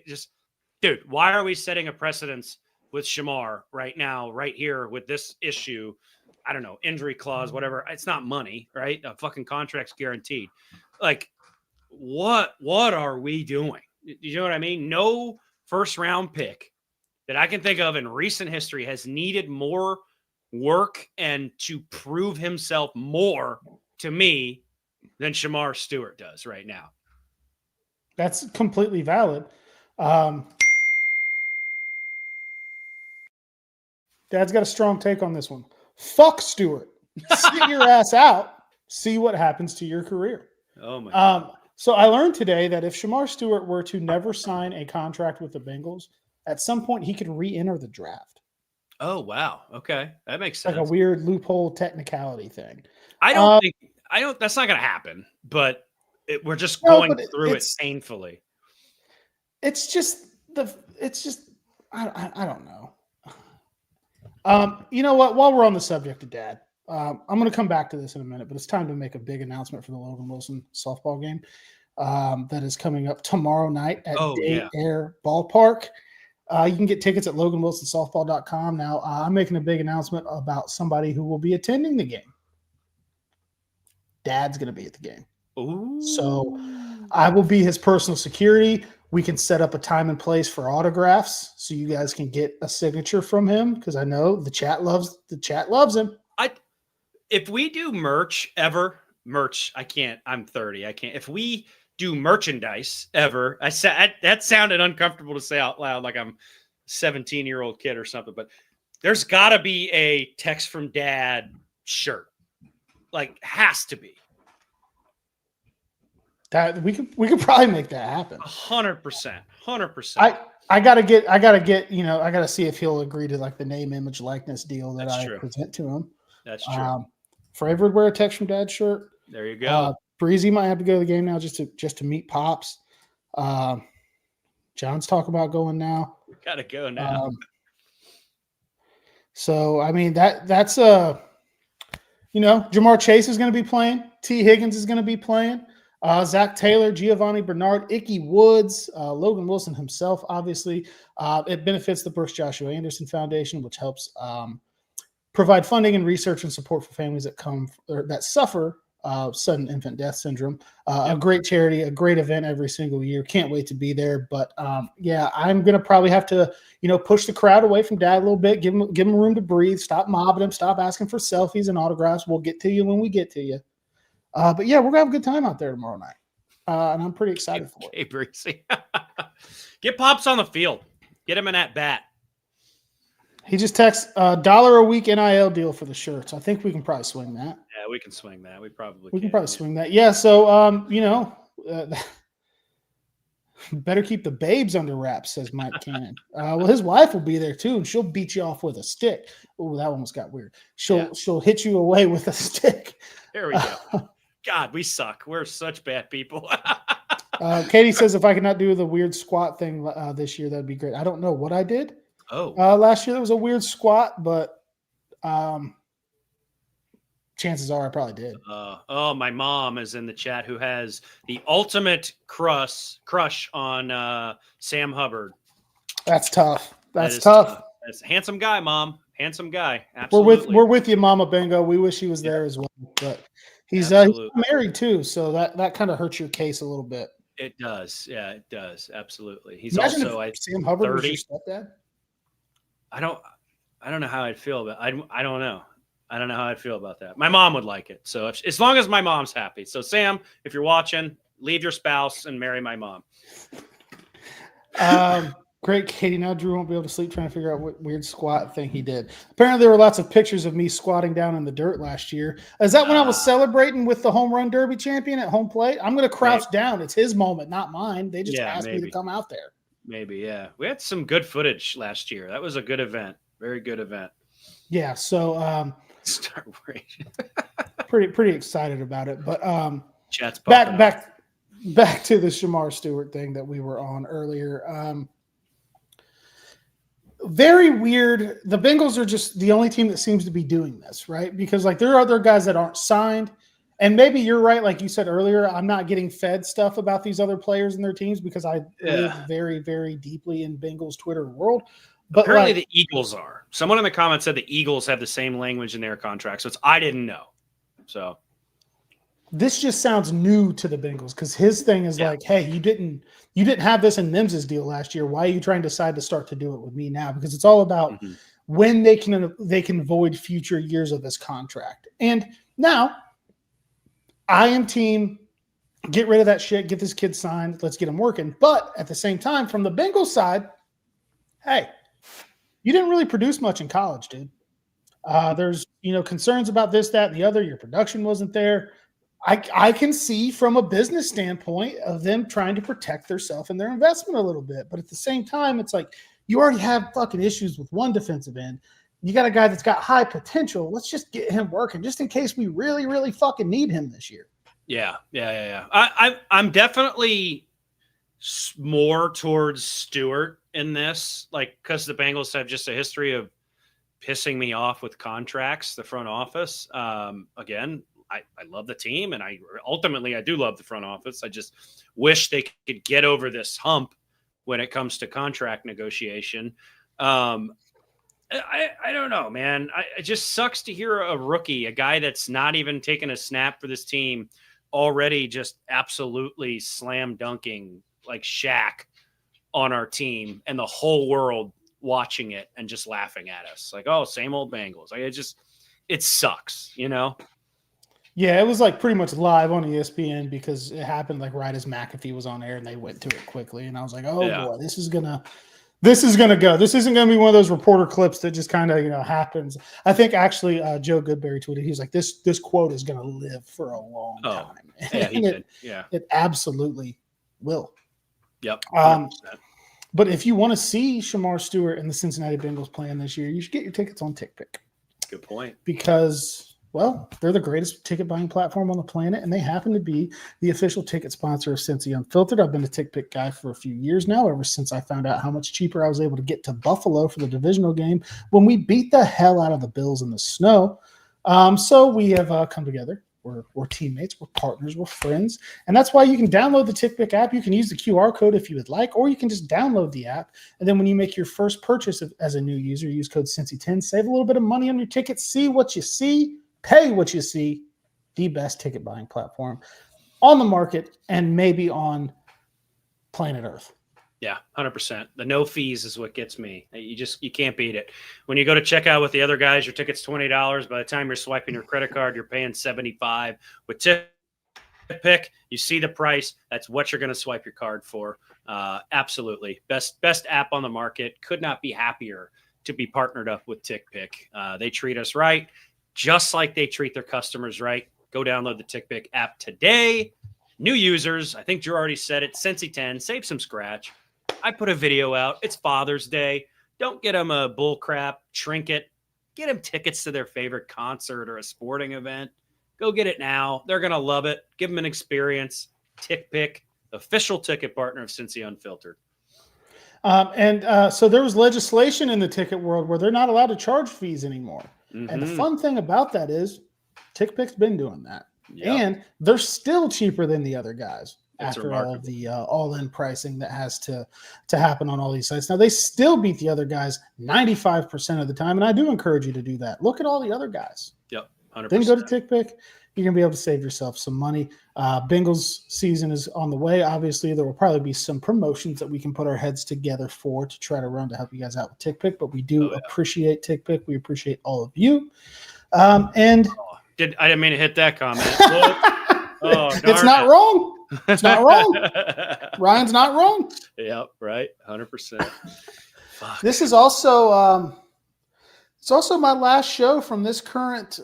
dude, why are we setting a precedence with Shemar right now, right here with this issue? I don't know, injury clause, whatever. It's not money, right? A fucking contract's guaranteed. Like, what are we doing? You know what I mean? No first round pick that I can think of in recent history has needed more work and to prove himself more to me than Shemar Stewart does right now. That's completely valid. Dad's got a strong take on this one. Fuck Stewart. Sit your ass out. See what happens to your career. Oh my God. So I learned today that if Shemar Stewart were to never sign a contract with the Bengals, at some point he could re-enter the draft. Oh, wow. Okay. That makes sense. Like a weird loophole technicality thing. I don't that's not going to happen, but we're just going through it painfully. It's just, I don't know. You know what? While we're on the subject of Dad, I'm going to come back to this in a minute, but it's time to make a big announcement for the Logan Wilson softball game that is coming up tomorrow night at Day Air Ballpark. You can get tickets at LoganWilsonSoftball.com. Now, I'm making a big announcement about somebody who will be attending the game. Dad's going to be at the game. Ooh. So I will be his personal security. we can set up a time and place for autographs so you guys can get a signature from him, because I know the chat loves him. If we do merch, I can't. I'm 30. I can't. If we do merchandise ever, that sounded uncomfortable to say out loud, like I'm a 17-year-old kid or something. But there's got to be a text from dad shirt. Like, has to be. That we could probably make that happen. 100%. I gotta get, I gotta see if he'll agree to like the name, image, likeness deal that I present to him. That's true. Fravor would wear a text from dad shirt. There you go. Breezy might have to go to the game now just to meet Pops. John's talking about going now. Gotta go now. So I mean that's Jamar Chase is going to be playing. T. Higgins is going to be playing. Zach Taylor, Giovanni Bernard, Ickey Woods, Logan Wilson himself, obviously. It benefits the Brooks Joshua Anderson Foundation, which helps provide funding and research and support for families that suffer sudden infant death syndrome. A great charity, a great event every single year. Can't wait to be there. But I'm going to probably have to, push the crowd away from dad a little bit, give him room to breathe, stop mobbing him, stop asking for selfies and autographs. We'll get to you when we get to you. But yeah, we're going to have a good time out there tomorrow night. And I'm pretty excited for it. Hey, Breezy. Get Pops on the field. Get him an at bat. He just texts $1 a week NIL deal for the shirts. I think we can probably swing that. Yeah, we can swing that. We can probably swing that. Yeah. So, better keep the babes under wraps, says Mike Cannon. Well, his wife will be there too, and she'll beat you off with a stick. Oh, that almost got weird. She'll hit you away with a stick. There we go. God, we suck. We're such bad people. Katie says if I could not do the weird squat thing this year, that'd be great. I don't know what I did. Last year there was a weird squat, but chances are I probably did. My mom is in the chat who has the ultimate crush on Sam Hubbard. That's tough. That's tough. That's a handsome guy, Mom. Handsome guy. Absolutely. We're with you, Mama Bingo. We wish he was there as well, but he's married too, so that kind of hurts your case a little bit. It does. Yeah, it does. Absolutely. He's Imagine also if Sam Hubbard 30. was your stepdad. I don't know how I'd feel about I don't know. I don't know how I'd feel about that. My mom would like it. So as long as my mom's happy. So Sam, if you're watching, leave your spouse and marry my mom. Great, Katie. Now Drew won't be able to sleep trying to figure out what weird squat thing he did. Apparently there were lots of pictures of me squatting down in the dirt last year. Is that when I was celebrating with the home run derby champion at home plate? I'm going to crouch down. It's his moment, not mine. They just asked me to come out there. Maybe, yeah. We had some good footage last year. That was a good event. Very good event. Yeah, so pretty excited about it. But chat's back to the Shemar Stewart thing that we were on earlier. Very weird. The Bengals are just the only team that seems to be doing this, right? Because like there are other guys that aren't signed. And maybe you're right, like you said earlier, I'm not getting fed stuff about these other players and their teams because I live very, very deeply in Bengals Twitter world. But apparently the Eagles are. Someone in the comments said the Eagles have the same language in their contract. So I didn't know. So this just sounds new to the Bengals because his thing is like, hey, you didn't have this in Mims's deal last year. Why are you trying to decide to start to do it with me now? Because it's all about when they can void future years of this contract. And now I am team, get rid of that shit, get this kid signed, let's get him working. But at the same time, from the Bengals side, hey, you didn't really produce much in college, dude. There's, concerns about this, that, and the other. Your production wasn't there. I can see from a business standpoint of them trying to protect themselves and their investment a little bit. But at the same time, it's like you already have fucking issues with one defensive end. You got a guy that's got high potential. Let's just get him working just in case we really, really fucking need him this year. Yeah. I'm definitely more towards Stewart in this, like, because the Bengals have just a history of pissing me off with contracts, the front office. Again, I love the team, and I do love the front office. I just wish they could get over this hump when it comes to contract negotiation. I don't know, man. It just sucks to hear a rookie, a guy that's not even taken a snap for this team, already just absolutely slam dunking like Shaq on our team and the whole world watching it and just laughing at us. Like, oh, same old Bengals. Like, it sucks, you know? Yeah, it was like pretty much live on ESPN because it happened like right as McAfee was on air and they went to it quickly. And I was like, oh boy, this is gonna go. This isn't gonna be one of those reporter clips that just kind of happens. I think actually Joe Goodberry tweeted, he's like, this quote is gonna live for a long time. Yeah, he did. Yeah, it absolutely will. Yep. But if you want to see Shemar Stewart and the Cincinnati Bengals playing this year, you should get your tickets on TickPick. Good point. Because, well, they're the greatest ticket buying platform on the planet, and they happen to be the official ticket sponsor of Cincy Unfiltered. I've been a TickPick guy for a few years now, ever since I found out how much cheaper I was able to get to Buffalo for the divisional game when we beat the hell out of the Bills in the snow. So we have come together. We're teammates, we're partners, we're friends. And that's why you can download the TickPick app. You can use the QR code if you would like, or you can just download the app. And then when you make your first purchase as a new user, use code Cincy10, save a little bit of money on your ticket, see what you see, pay what you see. The best ticket buying platform on the market and maybe on planet Earth. Yeah, 100%. The no fees is what gets me. You can't beat it. When you go to checkout with the other guys, your ticket's $20. By the time you're swiping your credit card, you're paying $75. With TickPick, you see the price. That's what you're going to swipe your card for. Absolutely. Best app on the market. Could not be happier to be partnered up with TickPick. They treat us right, just like they treat their customers right. Go download the TickPick app today. New users, I think Drew already said it, Cincy10, save some scratch. I put a video out. It's Father's Day. Don't get them a bull crap trinket. Get them tickets to their favorite concert or a sporting event. Go get it now. They're going to love it. Give them an experience. TickPick, official ticket partner of Cincy Unfiltered. So there was legislation in the ticket world where they're not allowed to charge fees anymore. Mm-hmm. And the fun thing about that is TickPick's been doing that. Yep. And they're still cheaper than the other guys. That's after remarkable. all of the all-in pricing that has to happen on all these sites. Now, they still beat the other guys 95% of the time, and I do encourage you to do that. Look at all the other guys. Yep, 100%. Then go to TickPick. You're going to be able to save yourself some money. Bengals season is on the way. Obviously, there will probably be some promotions that we can put our heads together for to try to run to help you guys out with TickPick, but we do appreciate TickPick. We appreciate all of you. I didn't mean to hit that comment. It's not wrong. It's not wrong. Ryan's not wrong. Yep, right. 100%. This is also it's also my last show from this current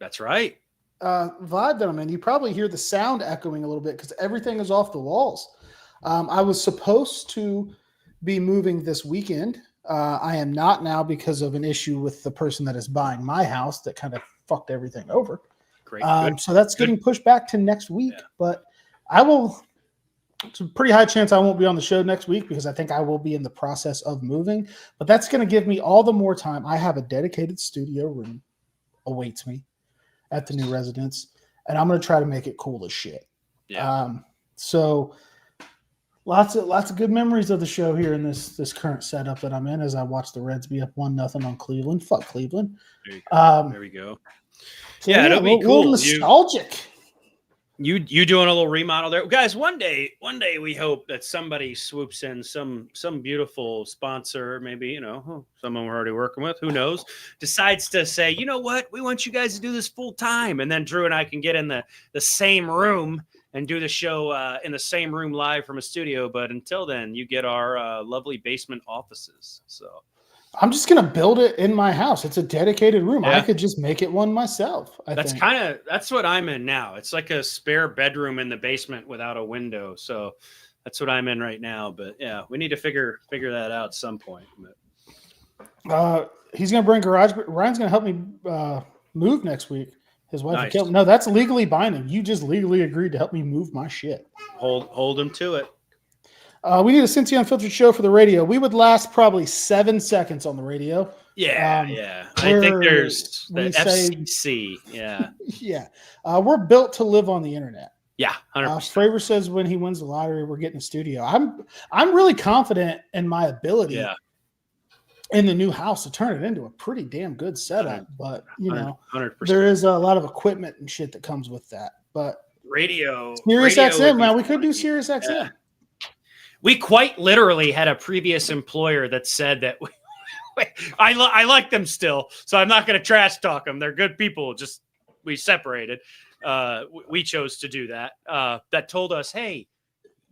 that's right. Vibe that I'm in. You probably hear the sound echoing a little bit because everything is off the walls. I was supposed to be moving this weekend. I am not now because of an issue with the person that is buying my house that kind of fucked everything over. Great. So that's getting pushed back to next week. Yeah. But I will. It's a pretty high chance I won't be on the show next week because I think I will be in the process of moving. But that's going to give me all the more time. I have a dedicated studio room awaits me at the new residence, and I'm going to try to make it cool as shit. Yeah. So lots of good memories of the show here in this current setup that I'm in as I watch the Reds be up 1-0 on Cleveland. Fuck Cleveland. There we go. So yeah, it'll be cool. A little nostalgic. You doing a little remodel there, guys? One day we hope that somebody swoops in, some beautiful sponsor, maybe someone we're already working with, who knows, decides to say, you know what, we want you guys to do this full time, and then Drew and I can get in the same room and do the show in the same room live from a studio. But until then, you get our lovely basement offices. So I'm just going to build it in my house. It's a dedicated room. Yeah. I could just make it one myself. That's what I'm in now. It's like a spare bedroom in the basement without a window. So that's what I'm in right now. But yeah, we need to figure that out at some point. He's going to bring garage. Ryan's going to help me move next week. His wife. Nice. No, that's legally binding. You just legally agreed to help me move my shit. Hold him to it. We need a Cincy Unfiltered show for the radio. We would last probably 7 seconds on the radio. Yeah. I think there's the FCC. Yeah. Yeah. We're built to live on the internet. Yeah, 100%. Fravor says when he wins the lottery, we're getting a studio. I'm really confident in my ability in the new house to turn it into a pretty damn good setup. But, 100%. There is a lot of equipment and shit that comes with that. But radio. Sirius XM, man. We could do Sirius XM. We quite literally had a previous employer that said that I like them still, so I'm not going to trash talk them. They're good people. Just we separated. We chose to do that. That told us, hey,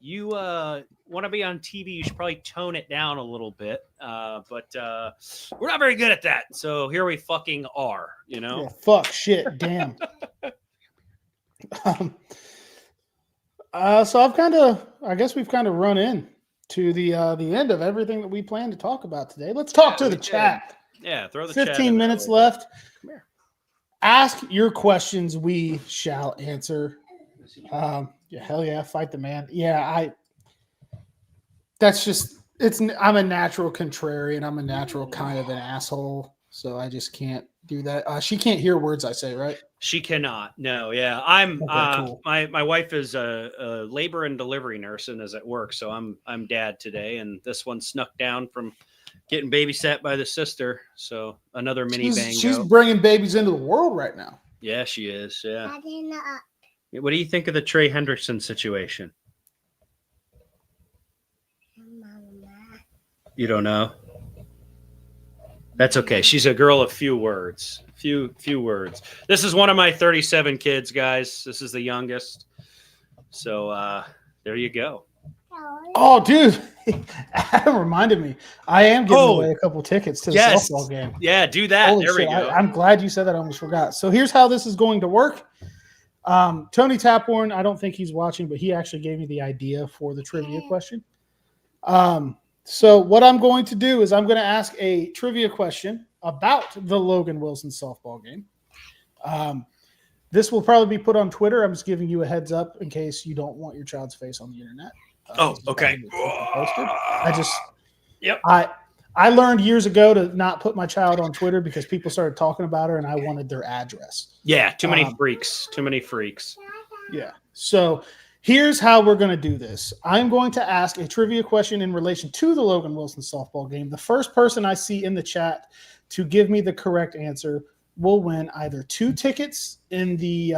you want to be on TV, you should probably tone it down a little bit. But we're not very good at that. So here we fucking are, you know? Yeah, fuck, shit, damn. So I guess we've kind of run in to the end of everything that we plan to talk about today. Let's talk to the chat. Yeah, throw the 15 minutes left. Come here. Ask your questions. We shall answer. Yeah, hell yeah, fight the man. Yeah, I'm a natural contrarian. I'm a natural kind of an asshole. So I just can't do that. She can't hear words I say, right? She cannot. No, yeah. I'm cool. my wife is a labor and delivery nurse and is at work, so I'm dad today, and this one snuck down from getting babysat by the sister. So another mini bango. She's bringing babies into the world right now. Yeah, she is. Yeah. What do you think of the Trey Hendrickson situation? You don't know? That's okay. She's a girl of few words. Few words. This is one of my 37 kids, guys. This is the youngest. So there you go. Oh, dude. Adam reminded me. I am giving away a couple tickets to the softball game. Yeah, do that. Holy there shit. we go. I'm glad you said that. I almost forgot. So here's how this is going to work. Tony Tapworn, I don't think he's watching, but he actually gave me the idea for the trivia question. So what I'm going to do is I'm going to ask a trivia question about the Logan Wilson softball game. This will probably be put on Twitter. I'm just giving you a heads up in case you don't want your child's face on the internet. Okay. I learned years ago to not put my child on Twitter because people started talking about her and I wanted their address. Yeah, too many freaks. Too many freaks. Yeah. So here's how we're going to do this. I'm going to ask a trivia question in relation to the Logan Wilson softball game. The first person I see in the chat to give me the correct answer will win either 2 tickets in the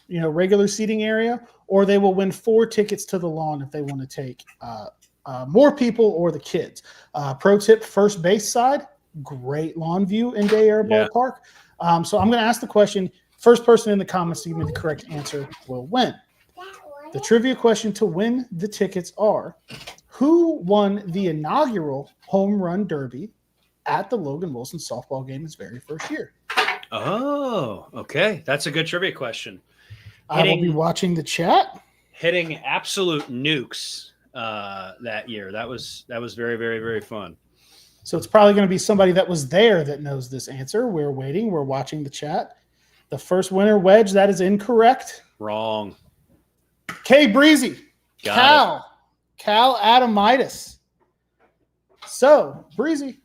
regular seating area, or they will win 4 tickets to the lawn if they want to take more people or the kids. Pro tip, first base side, great lawn view in Day Air Ballpark. So I'm going to ask the question. First person in the comments to give me the correct answer will win. The trivia question to win the tickets are, who won the inaugural home run derby at the Logan Wilson softball game his very first year? Oh, okay. That's a good trivia question. I will be watching the chat. Hitting absolute nukes that year. That was very, very, very fun. So it's probably going to be somebody that was there that knows this answer. We're waiting. We're watching the chat. The first winner, Wedge, that is incorrect. Wrong. K Breezy. Cal Adamitis. So, Breezy,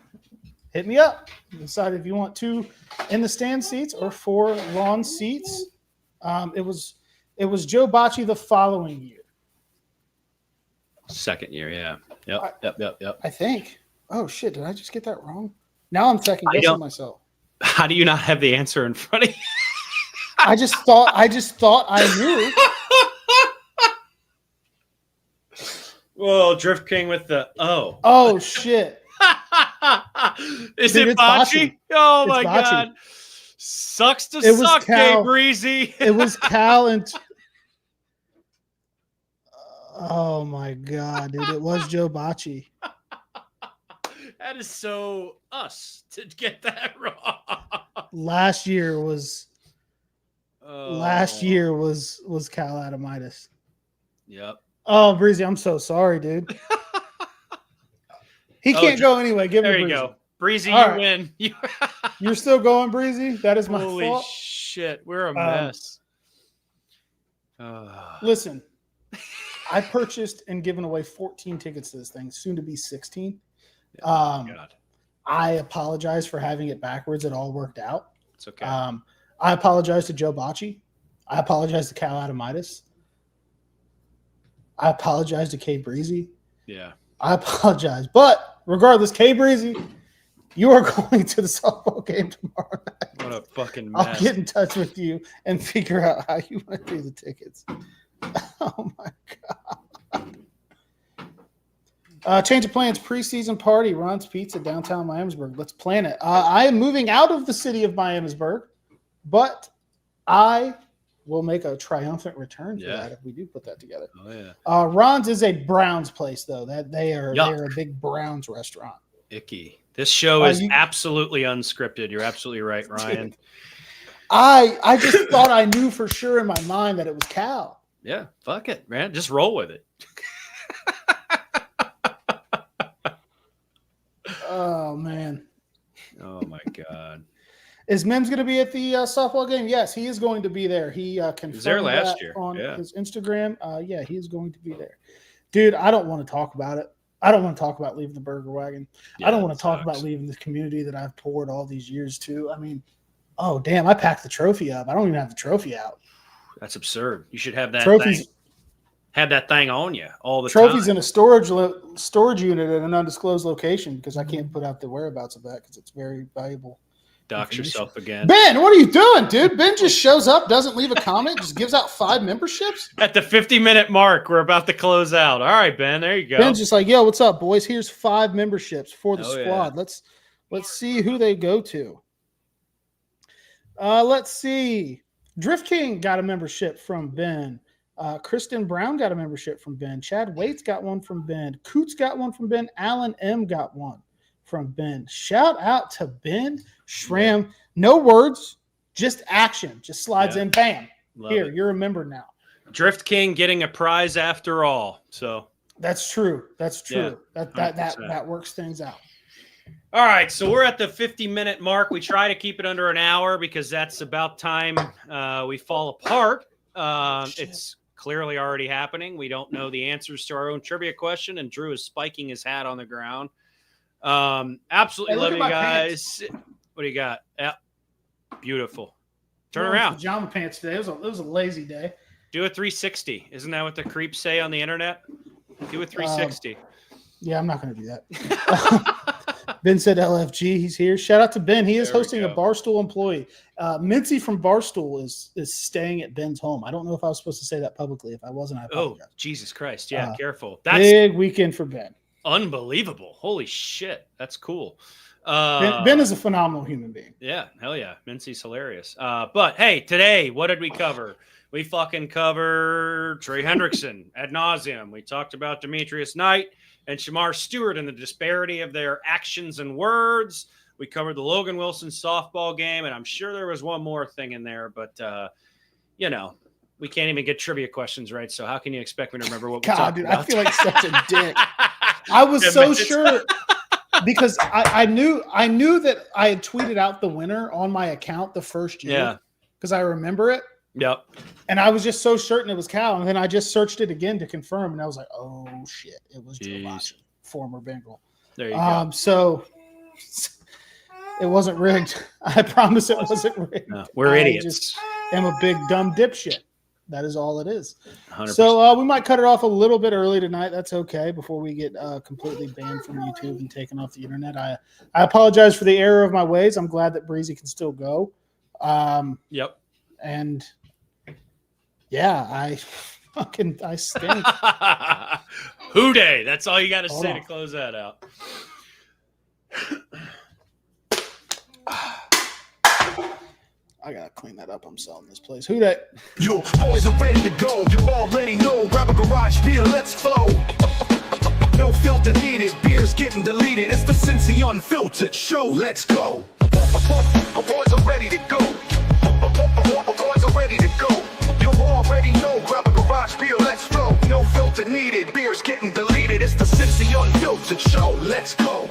hit me up. Decide if you want 2 in the stand seats or 4 lawn seats. It was Joe Bocce the following year. Second year, yeah. Yep. I think. Oh shit, did I just get that wrong? Now I'm second guessing myself. How do you not have the answer in front of you? I just thought I knew. Whoa, Drift King with the Oh shit. Is it Bocce? Oh my Bocce. God. Sucks to suck, K Breezy. It was Cal and oh my God, dude. It was Joe Bocce. That is so us to get that wrong. Last year was Cal Adamitis. Yep. Oh, Breezy, I'm so sorry, dude. He can't go anyway. Give there me you Breezy. Go. Breezy, All you right. win. You're still going, Breezy? That is my Holy fault. shit. We're a mess. Listen, I purchased and given away 14 tickets to this thing, soon to be 16. God. I apologize for having it backwards. It all worked out. It's okay. I apologize to Joe Bocce. I apologize to Cal Adamitis. I apologize to K Breezy. Yeah. I apologize. But regardless, K Breezy, you are going to the softball game tomorrow night. What a fucking mess. I'll get in touch with you and figure out how you want to do the tickets. Oh my God. Change of plans, preseason party, Ron's Pizza, downtown Miamisburg. Let's plan it. I am moving out of the city of Miamisburg, but I will make a triumphant return for that if we do put that together. Oh yeah. Ron's is a Browns place though. That they're a big Browns restaurant. Icky. This show is absolutely unscripted. You're absolutely right, Ryan. Dude, I just thought I knew for sure in my mind that it was Cal. Yeah, fuck it, man. Just roll with it. Oh man. Oh my God. Is Mims going to be at the softball game? Yes, he is going to be there. He confirmed was there last year on his Instagram. Yeah, he is going to be there. Dude, I don't want to talk about it. I don't want to talk about leaving the burger wagon. I don't want to talk about leaving the community that I've poured all these years to. I mean, oh damn, I packed the trophy up. I don't even have the trophy out. That's absurd. You should have that Trophies. Have that thing on you all the Trophies time. in a storage unit at an undisclosed location because I can't put out the whereabouts of that because it's very valuable. Dox yourself again. Ben, what are you doing, dude? Ben just shows up, doesn't leave a comment, just gives out 5 memberships. At the 50-minute mark, we're about to close out. All right, Ben, there you go. Ben's just like, yo, what's up, boys? Here's 5 memberships for the squad. Yeah. Let's see who they go to. Let's see. Drift King got a membership from Ben. Kristen Brown got a membership from Ben. Chad Waits got one from Ben. Coots got one from Ben. Alan M got one from Ben. Shout out to Ben Schramm. No words, just action. Just slides in. Bam. Here, you're a member now. Drift King getting a prize after all. So that's true. That's true. Yeah, that works things out. All right, so we're at the 50-minute mark. We try to keep it under an hour because that's about time we fall apart. It's clearly already happening. We don't know the answers to our own trivia question, and Drew is spiking his hat on the ground. Absolutely love you guys. Pants. What do you got? Yeah, beautiful. Turn around. Pajama pants today. It was a lazy day. Do a 360. Isn't that what the creeps say on the internet? Do a 360. Yeah, I'm not going to do that. Ben said LFG. He's here. Shout out to Ben. He is hosting a Barstool employee. Mincy from Barstool is staying at Ben's home. I don't know if I was supposed to say that publicly. If I wasn't, I apologize. Oh, Jesus Christ. Yeah, careful. That's big weekend for Ben. Unbelievable. Holy shit. That's cool. Ben is a phenomenal human being. Yeah, hell yeah. Mincy's hilarious. But hey, today, what did we cover? We fucking covered Trey Hendrickson ad nauseum. We talked about Demetrius Knight and Shemar Stewart and the disparity of their actions and words. We covered the Logan Wilson softball game, and I'm sure there was one more thing in there, but, we can't even get trivia questions right, so how can you expect me to remember what we talked about? I feel like such a dick. I was so sure because I knew that I had tweeted out the winner on my account the first year because I remember it. Yep. And I was just so certain it was Cal, and then I just searched it again to confirm, and I was like, "Oh shit, it was Joe Boston, former Bengal." There you go. So it wasn't rigged. I promise it wasn't rigged. No, we're idiots. Just am a big dumb dipshit. That is all it is. 100%. So we might cut it off a little bit early tonight. That's okay. Before we get completely banned from YouTube and taken off the internet, I apologize for the error of my ways. I'm glad that Breezy can still go. Yep. And yeah, I stink. Hooday. That's all you got to say to close that out. I gotta clean that up. I'm selling this place. Hooday. Yo, boys are ready to go. You already know. Grab a garage beer, let's flow. No filter needed. Beer's getting deleted. It's the Cincy Unfiltered show. Let's go. Boys are ready to go. Boys are ready to go. You already know. Grab a garage beer, let's flow. No filter needed. Beer's getting deleted. It's the Cincy Unfiltered show. Let's go.